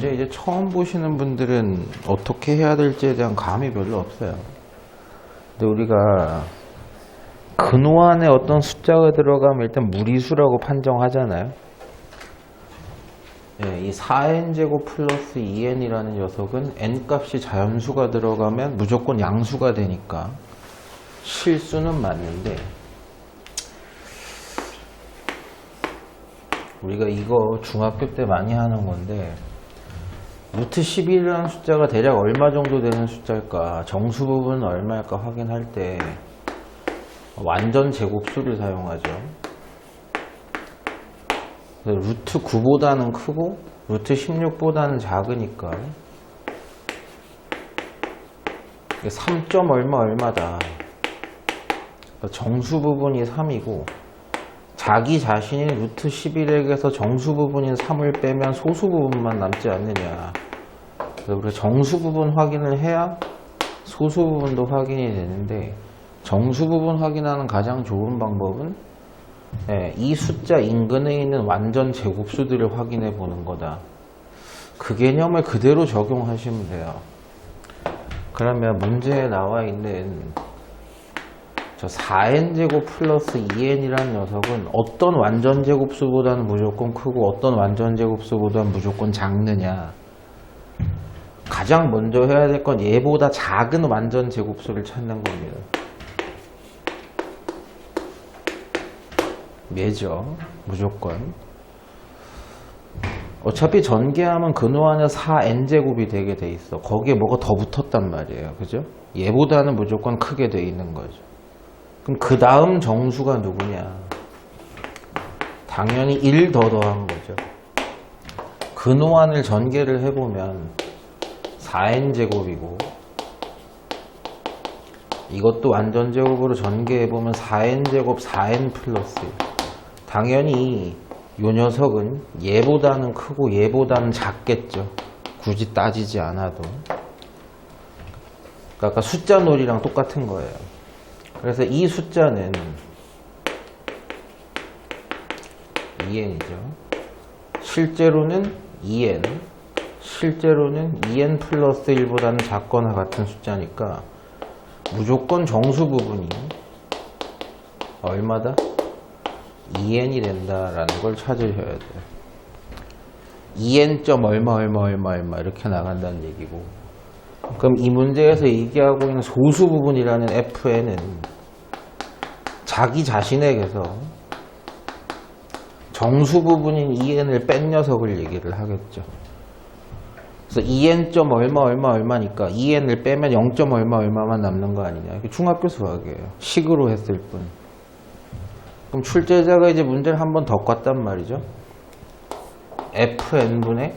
문제 이제 처음 보시는 분들은 어떻게 해야 될지에 대한 감이 별로 없어요. 근데 우리가 근호안에 어떤 숫자가 들어가면 일단 무리수라고 판정하잖아요. 예, 이 4n제곱 플러스 2n이라는 녀석은 n값이 자연수가 들어가면 무조건 양수가 되니까 실수는 맞는데, 우리가 이거 중학교 때 많이 하는 건데, 루트 11이라는 숫자가 대략 얼마 정도 되는 숫자일까, 정수 부분은 얼마일까 확인할 때 완전 제곱수를 사용하죠. 루트 9보다는 크고 루트 16보다는 작으니까 3. 얼마다. 정수 부분이 3이고 자기 자신이 루트 11에게서 정수 부분인 3을 빼면 소수 부분만 남지 않느냐. 그래서 우리가 정수 부분 확인을 해야 소수 부분도 확인이 되는데, 정수 부분 확인하는 가장 좋은 방법은 이 숫자 인근에 있는 완전 제곱수들을 확인해 보는 거다. 그 개념을 그대로 적용하시면 돼요. 그러면 문제에 나와 있는 저 4n제곱 플러스 2n이라는 녀석은 어떤 완전 제곱수보다는 무조건 크고 어떤 완전 제곱수보다는 무조건 작느냐. 가장 먼저 해야 될 건 얘보다 작은 완전 제곱수를 찾는 겁니다. 얘죠. 무조건. 어차피 전개하면 근호안에 4n제곱이 되게 돼 있어. 거기에 뭐가 더 붙었단 말이에요. 그죠? 얘보다는 무조건 크게 돼 있는 거죠. 그럼 그 다음 정수가 누구냐? 당연히 1 더 더한 거죠. 근호안을 전개를 해보면 4n제곱이고, 이것도 완전 제곱으로 전개해보면 4n제곱 4n 플러스 1. 당연히 이 녀석은 얘보다는 크고 얘보다는 작겠죠. 굳이 따지지 않아도. 그러니까 아까 숫자 놀이랑 똑같은 거예요. 그래서 이 숫자는 2n이죠. 실제로는 2n 플러스 1보다는 작거나 같은 숫자니까 무조건 정수 부분이 얼마다? 2n이 된다라는 걸 찾으셔야 돼요. 2n. 얼마 이렇게 나간다는 얘기고, 그럼 이 문제에서 얘기하고 있는 소수 부분이라는 fn은 자기 자신에게서 정수 부분인 2n을 뺀 녀석을 얘기를 하겠죠. 그래서 2n. 얼마니까 2n을 빼면 0. 얼마만 남는 거 아니냐. 이게 중학교 수학이에요. 식으로 했을 뿐. 그럼 출제자가 이제 문제를 한 번 더 꿨단 말이죠. fn분의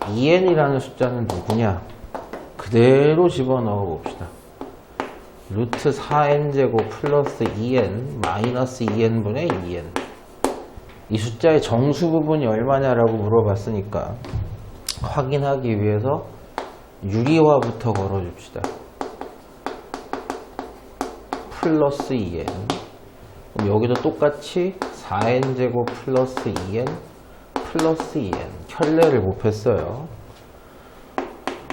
2n이라는 숫자는 누구냐? 그대로 집어넣어 봅시다. 루트 4n제곱 플러스 2n 마이너스 2n분의 2n. 이 숫자의 정수 부분이 얼마냐라고 물어봤으니까 확인하기 위해서 유리화부터 걸어줍시다. 플러스 2n. 그럼 여기도 똑같이 4n제곱 플러스 2n 플러스 2n. 켤레를 곱했어요.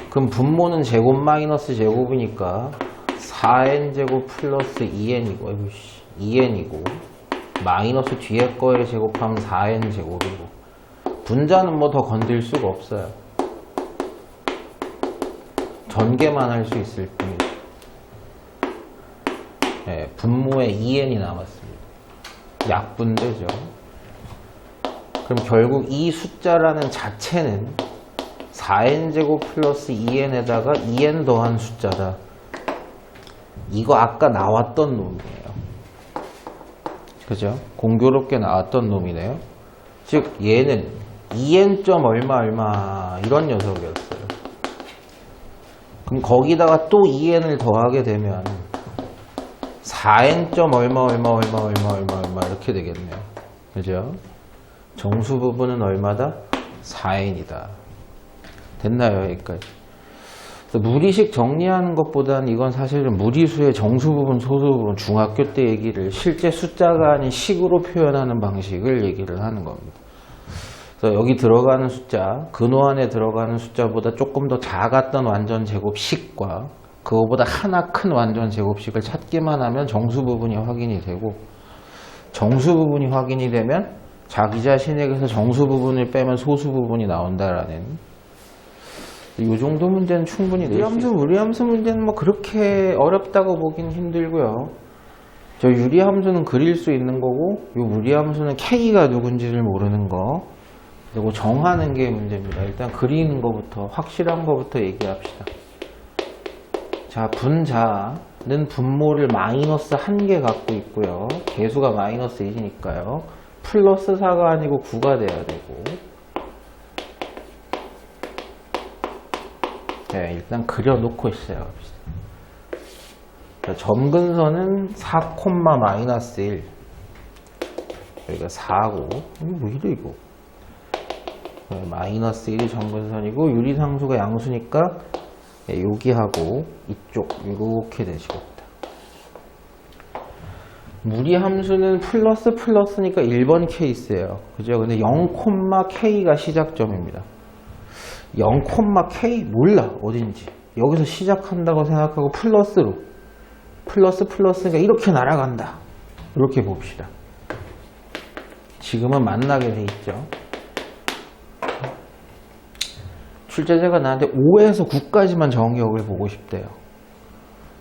그럼 분모는 제곱 마이너스 제곱이니까 4n제곱 플러스 2n이고 2n이고 마이너스 뒤에 거에 제곱하면 4n제곱이고, 분자는 뭐 더 건들 수가 없어요. 전개만 할 수 있을 뿐이죠. 네, 분모에 2n이 남았습니다. 약분되죠. 그럼 결국 이 숫자라는 자체는 4n제곱 플러스 2n에다가 2n 더한 숫자다. 이거 아까 나왔던 놈이에요. 그죠? 공교롭게 나왔던 놈이네요. 즉 얘는 2n. 얼마 이런 녀석이었어요. 그럼 거기다가 또 2n을 더하게 되면 4n. 얼마 이렇게 되겠네요. 그죠? 정수 부분은 얼마다? 4n이다. 됐나요? 여기까지. 무리식 정리하는 것보다는 이건 사실은 무리수의 정수 부분, 소수 부분, 중학교 때 얘기를 실제 숫자가 아닌 식으로 표현하는 방식을 얘기를 하는 겁니다. 그래서 여기 들어가는 숫자, 근호 안에 들어가는 숫자보다 조금 더 작았던 완전 제곱식과 그거보다 하나 큰 완전 제곱식을 찾기만 하면 정수 부분이 확인이 되고, 정수 부분이 확인이 되면 자기 자신에게서 정수 부분을 빼면 소수 부분이 나온다라는, 이 정도 문제는 충분히 유리함수, 무리함수 문제는 뭐 그렇게 어렵다고 보긴 힘들고요. 저 유리함수는 그릴 수 있는 거고, 이 무리함수는 K가 누군지를 모르는 거, 그리고 정하는 게 문제입니다. 일단 그리는 거부터, 확실한 거부터 얘기합시다. 자, 분자는 분모를 마이너스 1개 갖고 있고요. 개수가 마이너스 1이니까요. 플러스 4가 아니고 9가 돼야 되고. 네, 일단 그려놓고 시작합시다. 자, 점근선은 4, 마이너스 1. 여기가 4고, 왜 이래, 이거? 네, 마이너스 1이 점근선이고, 유리상수가 양수니까, 네, 여기하고 이쪽, 이렇게 되시겠다. 무리함수는 플러스니까 1번 케이스예요. 그죠? 근데 0,K가 시작점입니다. 0,K? 몰라, 어딘지. 여기서 시작한다고 생각하고 플러스니까 이렇게 날아간다. 이렇게 봅시다. 지금은 만나게 돼 있죠. 출제자가 나한테 5에서 9까지만 정의역을 보고 싶대요.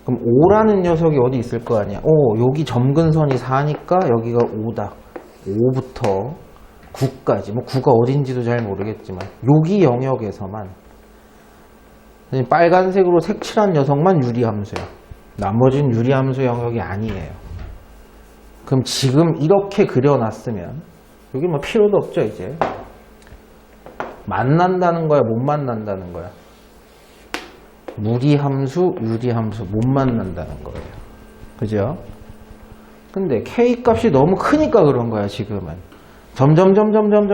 그럼 5라는 녀석이 어디 있을 거 아니야? 여기 점근선이 4니까 여기가 5다. 5부터 9까지. 뭐 9가 어딘지도 잘 모르겠지만 여기 영역에서만 빨간색으로 색칠한 녀석만 유리함수야. 나머지는 유리함수 영역이 아니에요. 그럼 지금 이렇게 그려놨으면 여기 뭐 필요도 없죠, 이제. 만난다는 거야, 못 만난다는 거야? 무리함수, 유리함수, 못 만난다는 거예요. 그죠? 근데 K 값이 너무 크니까 그런 거야, 지금은. 점점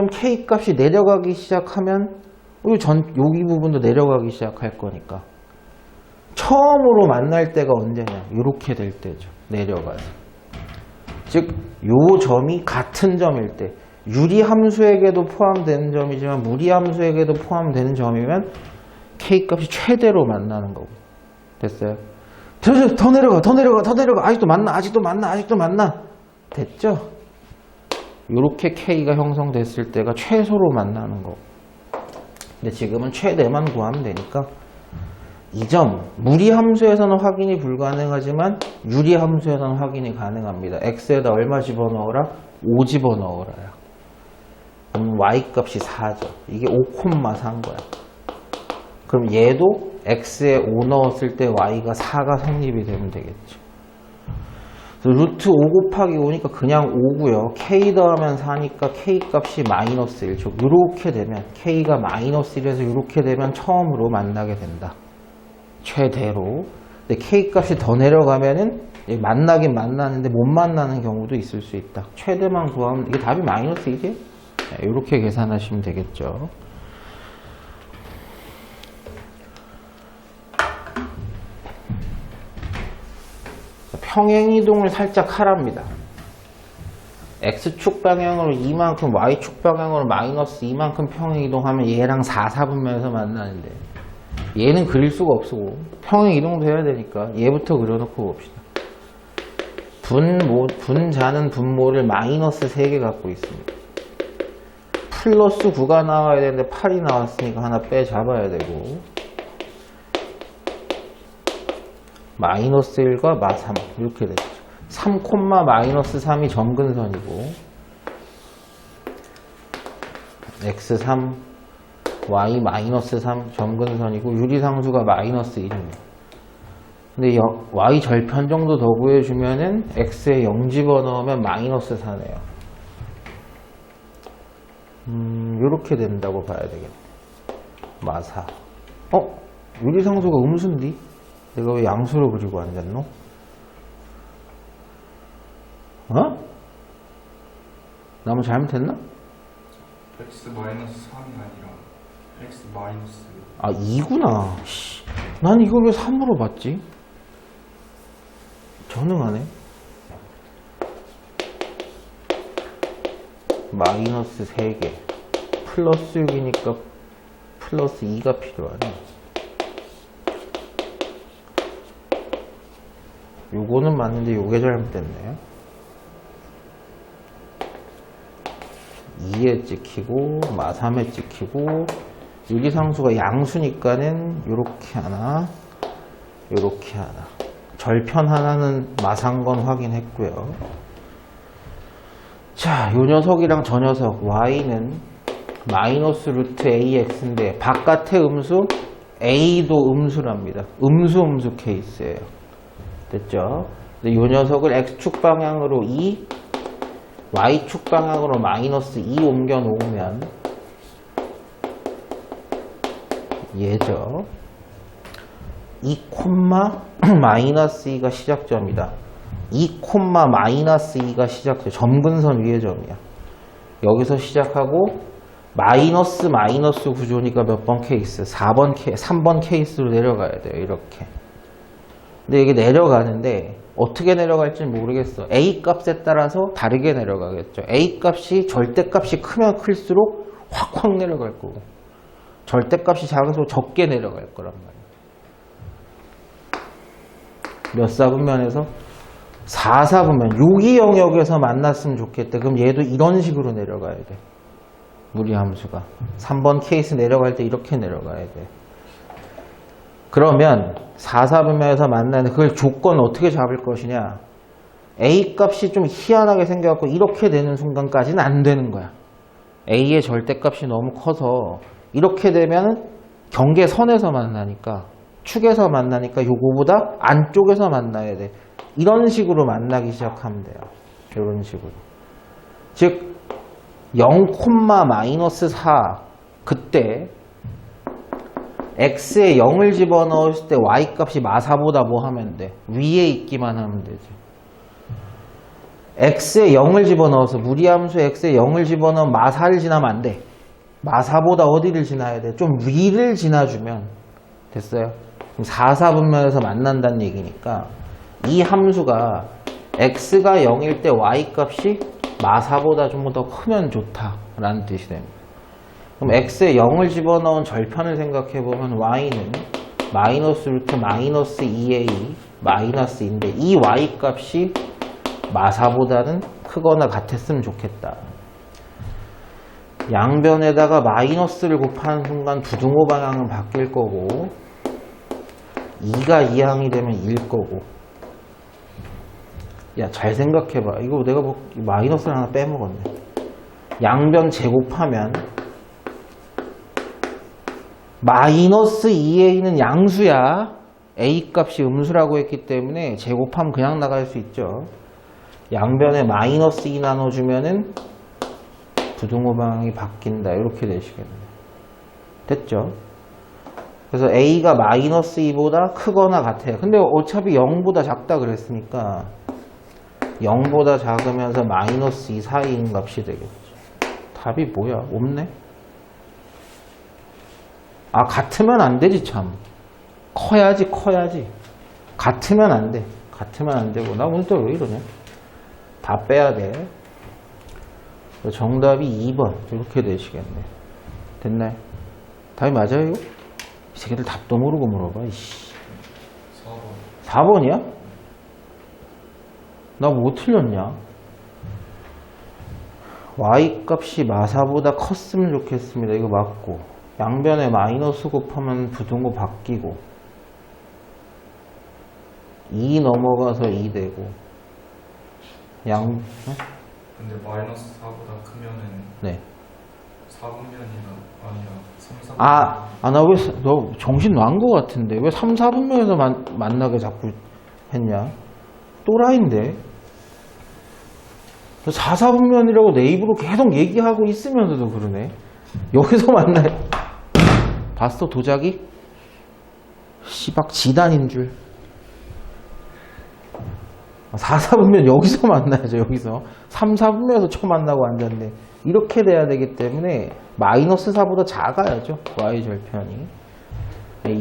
K 값이 내려가기 시작하면 여기 부분도 내려가기 시작할 거니까. 처음으로 만날 때가 언제냐? 이렇게 될 때죠. 내려가서. 즉, 요 점이 같은 점일 때, 유리함수에게도 포함되는 점이지만 무리함수에게도 포함되는 점이면 K값이 최대로 만나는 거고. 됐어요? 더 내려가. 아직도 만나. 됐죠? 이렇게 K가 형성됐을 때가 최소로 만나는 거고. 근데 지금은 최대만 구하면 되니까 이 점, 무리함수에서는 확인이 불가능하지만 유리함수에서는 확인이 가능합니다. X에다 얼마 집어넣어라? 5 집어넣어라요. 그럼 Y값이 4죠. 이게 5,4인 거야. 그럼 얘도 X에 5 넣었을 때 Y가 4가 성립이 되면 되겠죠. 루트 5 곱하기 5니까 그냥 5고요. K 더하면 4니까 K값이 마이너스 1죠. 이렇게 되면 K가 마이너스 1에서 이렇게 되면 처음으로 만나게 된다. 최대로. 근데 K값이 더 내려가면은 만나긴 만나는데 못 만나는 경우도 있을 수 있다. 최대만 구하면 이게 답이 마이너스 1이에요. 이렇게 계산하시면 되겠죠. 평행이동을 살짝 하랍니다. X축 방향으로 이만큼, Y축 방향으로 마이너스 이만큼 평행이동하면 얘랑 4, 4분면에서 만나는데 얘는 그릴 수가 없어. 평행이동도 해야 되니까 얘부터 그려놓고 봅시다. 분자는 분모를 마이너스 3개 갖고 있습니다. 플러스 9가 나와야 되는데 8이 나왔으니까 하나 빼잡아야 되고, 마이너스 1과 마3 이렇게 되죠. 3, 마이너스 3이 점근선이고 x3, y 마이너스 3 점근선이고 유리상수가 마이너스 1입니다. 근데 y 절편 정도 더 구해주면은 x에 0 집어넣으면 마이너스 4네요. 요렇게 된다고 봐야 되겠네. 마4. 유리상수가 음수인데? 내가 왜 양수로 그리고 앉았노? 나 뭐 잘못했나? x-3이 아니라 x 마이너스. 2구나. 난 이걸 왜 3으로 봤지? 전능하네. 마이너스 3개 플러스 6이니까 플러스 2가 필요하네. 요거는 맞는데 요게 잘못됐네요. 2에 찍히고 마3에 찍히고 유리상수가 양수니까는 요렇게 하나 요렇게 하나. 절편 하나는 마상건 확인했고요. 자, 요 녀석이랑 저 녀석 y는 마이너스 루트 ax인데 바깥의 음수 a도 음수랍니다. 음수 케이스예요. 됐죠? 근데 요 녀석을 x축 방향으로 2, y축 방향으로 마이너스 2 옮겨 놓으면 얘죠. 2, 마이너스 2가 시작점이다. 2, 마이너스 2가 시작점. 점근선 위의 점이야. 여기서 시작하고 마이너스 구조니까 몇 번 케이스? 3번 케이스로 내려가야 돼요. 이렇게. 근데 이게 내려가는데 어떻게 내려갈지 모르겠어. A 값에 따라서 다르게 내려가겠죠. A 값이 절대값이 크면 클수록 확 내려갈 거고 절대값이 작아서 적게 내려갈 거란 말이야. 몇 사분면에서? 4사분면. 여기 영역에서 만났으면 좋겠다. 그럼 얘도 이런 식으로 내려가야 돼. 무리함수가. 3번 케이스 내려갈 때 이렇게 내려가야 돼. 그러면 4사분면에서 만나는 그걸 조건 어떻게 잡을 것이냐. A 값이 좀 희한하게 생겨갖고 이렇게 되는 순간까지는 안 되는 거야. A의 절대값이 너무 커서 이렇게 되면 경계선에서 만나니까 축에서 만나니까 요거보다 안쪽에서 만나야 돼. 이런 식으로 만나기 시작하면 돼요. 이런 식으로. 즉 0,-4 그때 x에 0을 집어넣었을 때 y값이 마4보다 뭐 하면 돼? 위에 있기만 하면 되지. x에 0을 집어넣어서 무리함수 x에 0을 집어넣으면 마4를 지나면 안 돼. 마4보다 어디를 지나야 돼? 좀 위를 지나주면 됐어요. 4사분면에서 만난다는 얘기니까 이 함수가 x가 0일 때 y값이 마4보다 좀 더 크면 좋다라는 뜻이 됩니다. 그럼 x에 0을 집어넣은 절편을 생각해보면 y는 마이너스 루트 마이너스 2a 마이너스 2인데 이 y값이 마4보다는 크거나 같았으면 좋겠다. 양변에다가 마이너스를 곱하는 순간 부등호 방향은 바뀔 거고 2가 2항이 되면 1 거고. 야, 잘 생각해봐. 이거 내가 뭐 마이너스를 하나 빼먹었네. 양변 제곱하면 마이너스 2a는 양수야. a 값이 음수라고 했기 때문에 제곱하면 그냥 나갈 수 있죠. 양변에 마이너스 2 나눠주면은 부등호 방향이 바뀐다. 이렇게 되시겠네. 됐죠? 그래서 a가 마이너스 2보다 크거나 같아요. 근데 어차피 0보다 작다 그랬으니까 0보다 작으면서 마이너스 2 사이인 값이 되겠죠. 답이 뭐야? 없네? 아, 같으면 안 되지 참. 커야지. 같으면 안 돼. 같으면 안 되고. 나 오늘 또 왜 이러냐? 다 빼야 돼. 정답이 2번. 이렇게 되시겠네. 됐나요? 답이 맞아요? 이 새끼들 답도 모르고 물어봐. 이씨. 4번. 4번이야? 나 뭐 틀렸냐? y값이 마4보다 컸으면 좋겠습니다. 이거 맞고. 양변에 마이너스 곱하면 부등호 바뀌고 2 넘어가서 2 되고 근데 마이너스 4보다 크면은 네. 4분면이나 아니라 3, 4분면. 나 왜 너 정신 난 거 같은데 왜 3, 4분면에서 만나게 자꾸 했냐? 또라이인데 4, 4분면이라고 내 입으로 계속 얘기하고 있으면서도 그러네. 여기서 만나요. 봤어 도자기? 씨박 지단인 줄. 4, 4분면 여기서 만나야죠. 여기서 3, 4분면에서 처음 만나고 앉았네. 이렇게 돼야 되기 때문에 마이너스 4보다 작아야죠. y절편이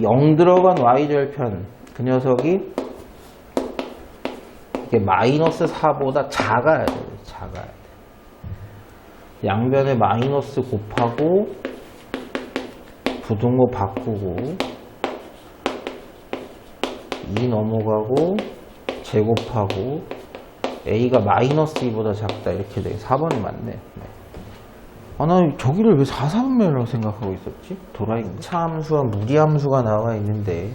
0 들어간 y절편 그 녀석이 이게 마이너스 4보다 작아야 돼요. 작아야 돼. 양변에 마이너스 곱하고 부등호 바꾸고 2 넘어가고 제곱하고 a가 마이너스 2보다 작다 이렇게 돼. 4번이 맞네. 네. 아, 나 저기를 왜 4, 4분면이라고 생각하고 있었지? 도라이네. 차함수와 무리함수가 나와 있는데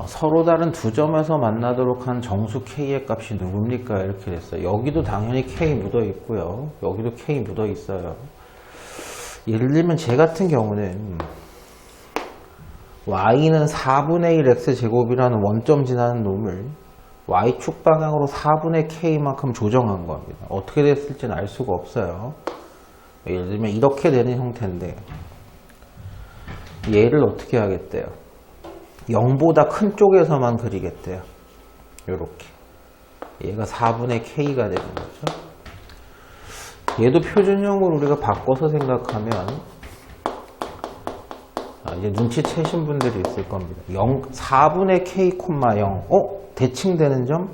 서로 다른 두 점에서 만나도록 한 정수 k의 값이 누굽니까? 이렇게 됐어요. 여기도 당연히 k 묻어 있고요. 여기도 k 묻어 있어요. 예를 들면 제 같은 경우는 y는 4분의 1 x제곱이라는 원점 지나는 놈을 y축 방향으로 4분의 k만큼 조정한 겁니다. 어떻게 됐을지는 알 수가 없어요. 예를 들면 이렇게 되는 형태인데 얘를 어떻게 하겠대요? 0보다 큰 쪽에서만 그리겠대요. 요렇게 얘가 4분의 k가 되는 거죠. 얘도 표준형으로 우리가 바꿔서 생각하면 이제 눈치채신 분들이 있을 겁니다. 4분의 k, 0 대칭되는 점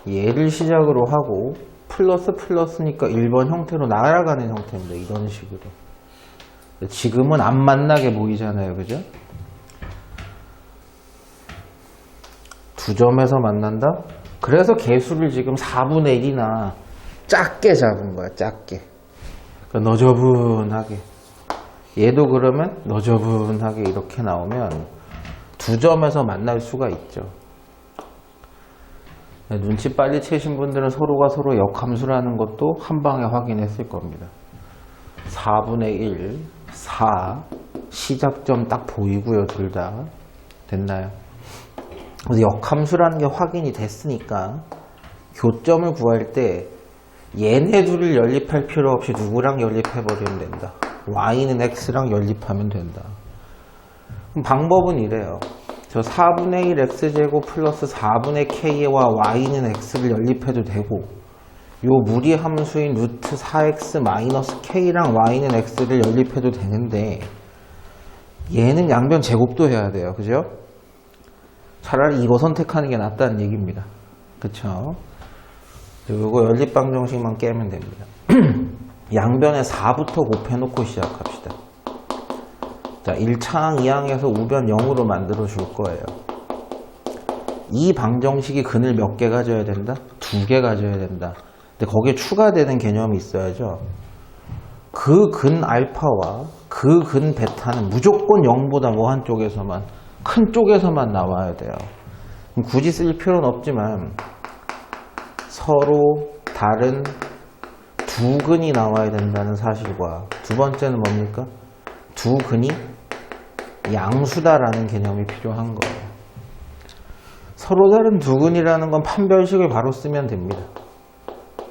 얘를 시작으로 하고 플러스니까 1번 형태로 날아가는 형태입니다. 이런 식으로. 지금은 안 만나게 보이잖아요. 그죠? 두 점에서 만난다? 그래서 개수를 지금 4분의 1이나 작게 잡은 거야. 작게. 그러니까 너저분하게. 얘도 그러면 너저분하게 이렇게 나오면 두 점에서 만날 수가 있죠. 눈치 빨리 채신 분들은 서로가 서로 역함수라는 것도 한 방에 확인했을 겁니다. 4분의 1, 4 시작점 딱 보이고요. 둘 다. 됐나요? 역함수라는 게 확인이 됐으니까 교점을 구할 때 얘네 둘을 연립할 필요 없이 누구랑 연립해버리면 된다. y는 x랑 연립하면 된다. 그럼 방법은 이래요. 저 4분의 1 x제곱 플러스 4분의 k와 y는 x를 연립해도 되고 요 무리함수인 루트 4x 마이너스 k랑 y는 x를 연립해도 되는데 얘는 양변 제곱도 해야 돼요. 그죠? 차라리 이거 선택하는 게 낫다는 얘기입니다. 그쵸? 그리고 연립방정식만 깨면 됩니다. 양변에 4부터 곱해놓고 시작합시다. 자, 1차항 2항에서 우변 0으로 만들어 줄 거예요. 이 방정식이 근을 몇 개 가져야 된다? 2개 가져야 된다. 근데 거기에 추가되는 개념이 있어야죠. 그 근 알파와 그 근 베타는 무조건 0보다 뭐 한쪽에서만, 큰 쪽에서만 나와야 돼요. 굳이 쓸 필요는 없지만 서로 다른 두 근이 나와야 된다는 사실과 두 번째는 뭡니까? 두 근이 양수다라는 개념이 필요한 거예요. 서로 다른 두 근이라는 건 판별식을 바로 쓰면 됩니다.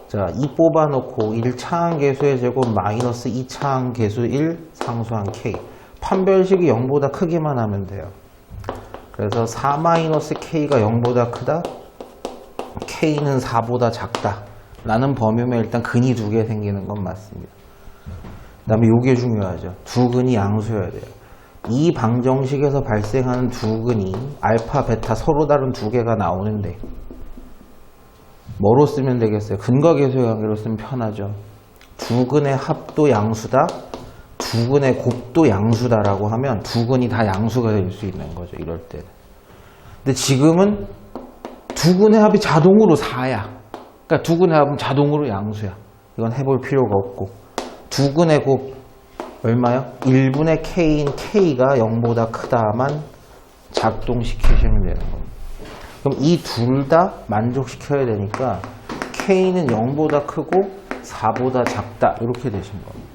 자, 2 뽑아놓고 1차항 개수의 제곱 마이너스 2차항 개수 1 상수항 k. 판별식이 0보다 크기만 하면 돼요. 그래서 4-k가 0보다 크다, k는 4보다 작다 라는 범위면 일단 근이 2개 생기는 건 맞습니다. 그 다음에 요게 중요하죠. 두 근이 양수여야 돼요. 이 방정식에서 발생하는 두 근이 알파, 베타 서로 다른 2개가 나오는데 뭐로 쓰면 되겠어요? 근과 계수의 관계로 쓰면 편하죠. 두 근의 합도 양수다, 두 근의 곱도 양수다라고 하면 두 근이 다 양수가 될 수 있는 거죠. 이럴 때는. 근데 지금은 두 근의 합이 자동으로 4야. 그러니까 두 근의 합은 자동으로 양수야. 이건 해볼 필요가 없고. 두 근의 곱 얼마요? 1분의 k인 k가 0보다 크다만 작동시키시면 되는 겁니다. 그럼 이 둘 다 만족시켜야 되니까 k는 0보다 크고 4보다 작다 이렇게 되신 겁니다.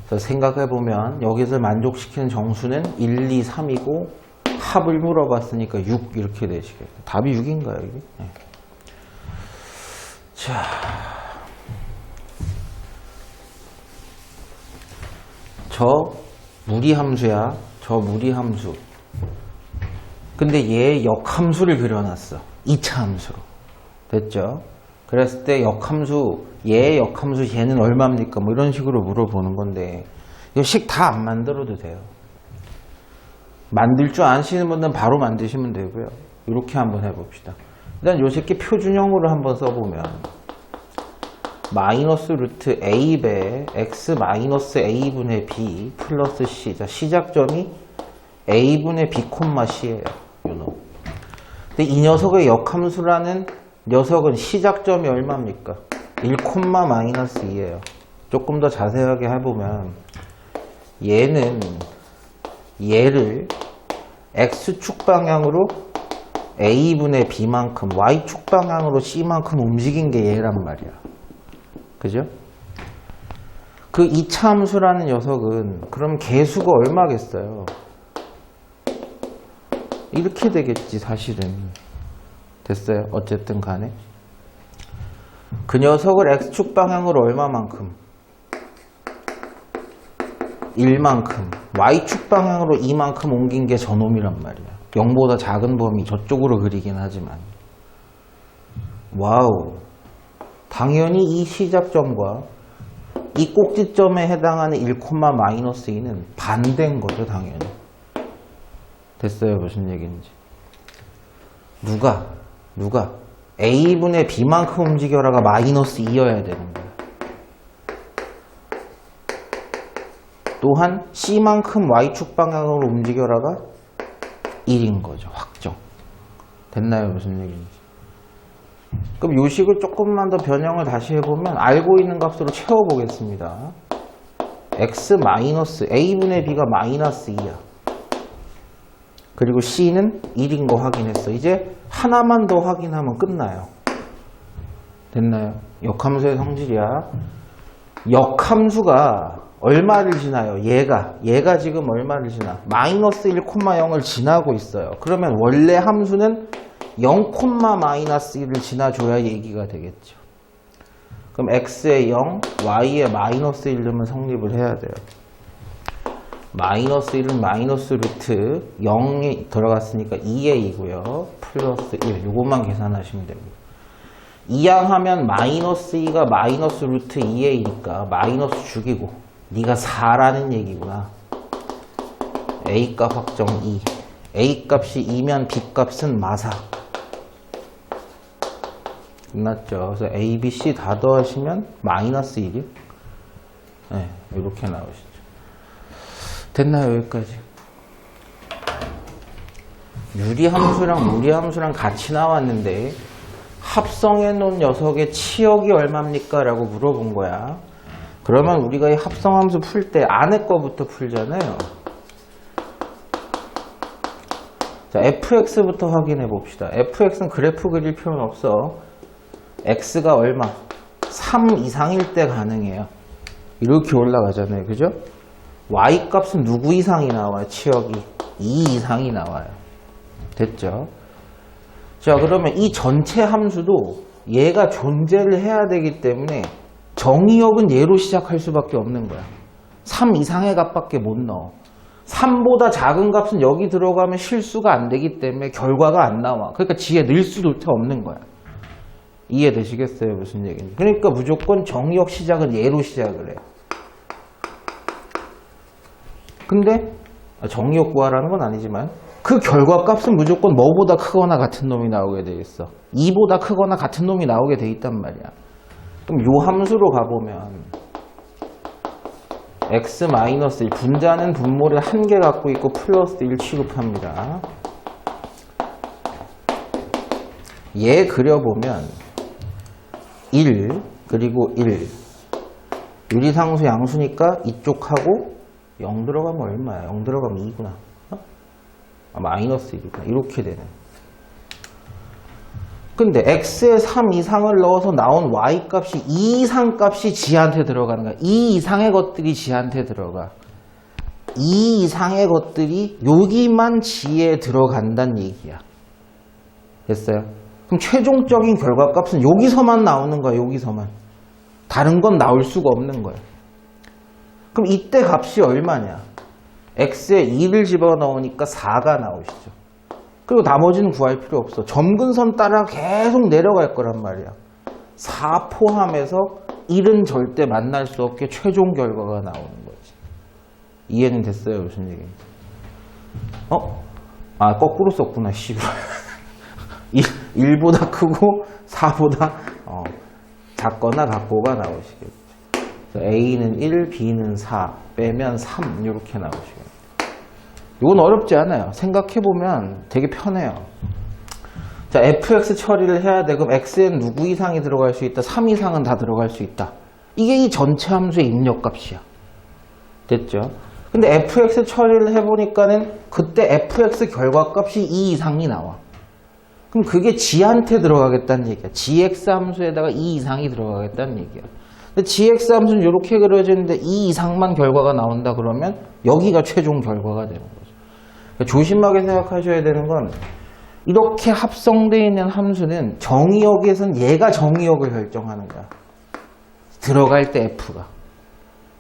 그래서 생각해보면 여기서 만족시키는 정수는 1, 2, 3이고 합을 물어봤으니까 6 이렇게 되시겠죠. 답이 6인가요? 이게? 네. 자, 저 무리함수야. 저 무리함수. 근데 얘 역함수를 그려놨어. 2차 함수로. 됐죠? 그랬을 때 역함수, 얘의 역함수 얘는 얼마입니까? 뭐 이런 식으로 물어보는 건데 이거 식 다 안 만들어도 돼요. 만들 줄 아시는 분들은 바로 만드시면 되고요. 이렇게 한번 해봅시다. 일단 요 새끼 표준형으로 한번 써보면 마이너스 루트 a배 x 마이너스 a분의 b 플러스 c. 자, 시작점이 a분의 b 콤마 c예요. 요놈. 근데 이 녀석의 역함수라는 녀석은 시작점이 얼마입니까? 1 콤마 마이너스 2예요. 조금 더 자세하게 해보면 얘는 얘를 x축 방향으로 a분의 b만큼 y축 방향으로 c만큼 움직인 게 얘란 말이야. 그죠? 그 이차함수라는 녀석은 그럼 개수가 얼마겠어요? 이렇게 되겠지 사실은. 됐어요? 어쨌든 간에 그 녀석을 x축 방향으로 얼마만큼? 1만큼 y축 방향으로 2만큼 옮긴 게 저놈이란 말이야. 0보다 작은 범위 저쪽으로 그리긴 하지만 와우, 당연히 이 시작점과 이 꼭지점에 해당하는 1, 마이너스 2는 반대인 거죠. 당연히. 됐어요? 무슨 얘기인지. 누가 a분의 b만큼 움직여라가 마이너스 2여야 되는 거야. 또한 c만큼 y축 방향으로 움직여라가 1인 거죠. 확정. 됐나요? 무슨 얘기인지. 그럼 요 식을 조금만 더 변형을 다시 해보면 알고 있는 값으로 채워보겠습니다. x 마이너스 a분의 b가 마이너스 2야. 그리고 c는 1인 거 확인했어. 이제 하나만 더 확인하면 끝나요. 됐나요? 역함수의 성질이야. 역함수가 얼마를 지나요? 얘가 지금 얼마를 지나? 마이너스 1,0을 지나고 있어요. 그러면 원래 함수는 0, 마이너스 1을 지나줘야 얘기가 되겠죠. 그럼 x에 0, y에 마이너스 1 넣으면 성립을 해야 돼요. 마이너스 1은 마이너스 루트 0이 들어갔으니까 2에 2고요. 플러스 1. 요것만 계산하시면 됩니다. 이항하면 마이너스 2가 마이너스 루트 2에 2니까 마이너스 죽이고 네가 4라는 얘기구나. A값 확정 2. A값이 2면 B값은 마사. 끝났죠. 그래서 A, B, C 다 더하시면 마이너스 1이요. 네, 이렇게 나오시죠. 됐나요? 여기까지. 유리함수랑 무리함수랑 같이 나왔는데 합성해 놓은 녀석의 치역이 얼마입니까? 라고 물어본 거야. 그러면 우리가 이 합성함수 풀 때 안에 거부터 풀잖아요. 자, fx부터 확인해 봅시다. fx는 그래프 그릴 필요는 없어. x가 얼마? 3 이상일 때 가능해요. 이렇게 올라가잖아요. 그죠? y값은 누구 이상이 나와요? 치역이 2 이상이 나와요. 됐죠? 자, 그러면 이 전체 함수도 얘가 존재를 해야 되기 때문에 정의역은 얘로 시작할 수밖에 없는 거야. 3 이상의 값밖에 못 넣어. 3보다 작은 값은 여기 들어가면 실수가 안 되기 때문에 결과가 안 나와. 그러니까 지에 넣을 수조차 없는 거야. 이해되시겠어요? 무슨 얘기인지. 그러니까 무조건 정의역 시작은 얘로 시작을 해요. 근데 정의역 구하라는 건 아니지만 그 결과값은 무조건 뭐보다 크거나 같은 놈이 나오게 돼 있어. 2보다 크거나 같은 놈이 나오게 돼 있단 말이야. 그럼 요 함수로 가보면 x-1 분자는 분모를 1개 갖고 있고 플러스 1 취급합니다. 얘 그려보면 1 그리고 1 유리상수 양수니까 이쪽하고 0 들어가면 얼마야? 0 들어가면 2구나. 마이너스 1이구나. 이렇게 되네. 근데 x에 3 이상을 넣어서 나온 y값이 2 이상 값이 지한테 들어가는 거야. 2 이상의 것들이 지한테 들어가. 2 이상의 것들이 여기만 지에 들어간다는 얘기야. 됐어요? 그럼 최종적인 결과값은 여기서만 나오는 거야. 여기서만. 다른 건 나올 수가 없는 거야. 그럼 이때 값이 얼마냐? x에 2를 집어넣으니까 4가 나오시죠. 그리고 나머지는 구할 필요 없어. 점근선 따라 계속 내려갈 거란 말이야. 4 포함해서 1은 절대 만날 수 없게 최종 결과가 나오는 거지. 이해는 됐어요? 무슨 얘기인지. 거꾸로 썼구나. 씨발. 1보다 크고 4보다 같거나 같고가 나오시겠죠. 그래서 A는 1, B는 4, 빼면 3 이렇게 나오시겠죠. 이건 어렵지 않아요. 생각해보면 되게 편해요. 자, fx 처리를 해야 돼. 그럼 x엔 누구 이상이 들어갈 수 있다? 3 이상은 다 들어갈 수 있다. 이게 이 전체 함수의 입력값이야. 됐죠? 근데 fx 처리를 해보니까는 그때 fx 결과값이 2 이상이 나와. 그럼 그게 g한테 들어가겠다는 얘기야. gx 함수에다가 2 이상이 들어가겠다는 얘기야. 근데 gx 함수는 이렇게 그려지는데 2 이상만 결과가 나온다 그러면 여기가 최종 결과가 되는 거죠. 그러니까 조심하게 생각하셔야 되는 건 이렇게 합성되어 있는 함수는 정의역에선 얘가 정의역을 결정하는 거야. 들어갈 때 f가.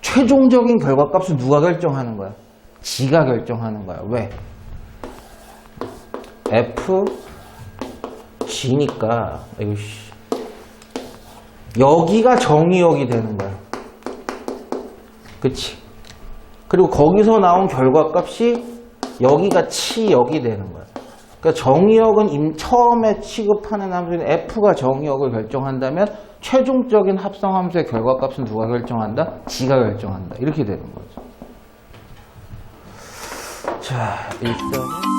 최종적인 결과값은 누가 결정하는 거야? g가 결정하는 거야. 왜? f g니까 여기가 정의역이 되는 거야. 그치? 그리고 거기서 나온 결과값이 여기가 치역이 되는 거야. 그러니까 정의역은 처음에 취급하는 함수는 f가 정의역을 결정한다면 최종적인 합성함수의 결과값은 누가 결정한다? g가 결정한다. 이렇게 되는 거죠. 자, 일단은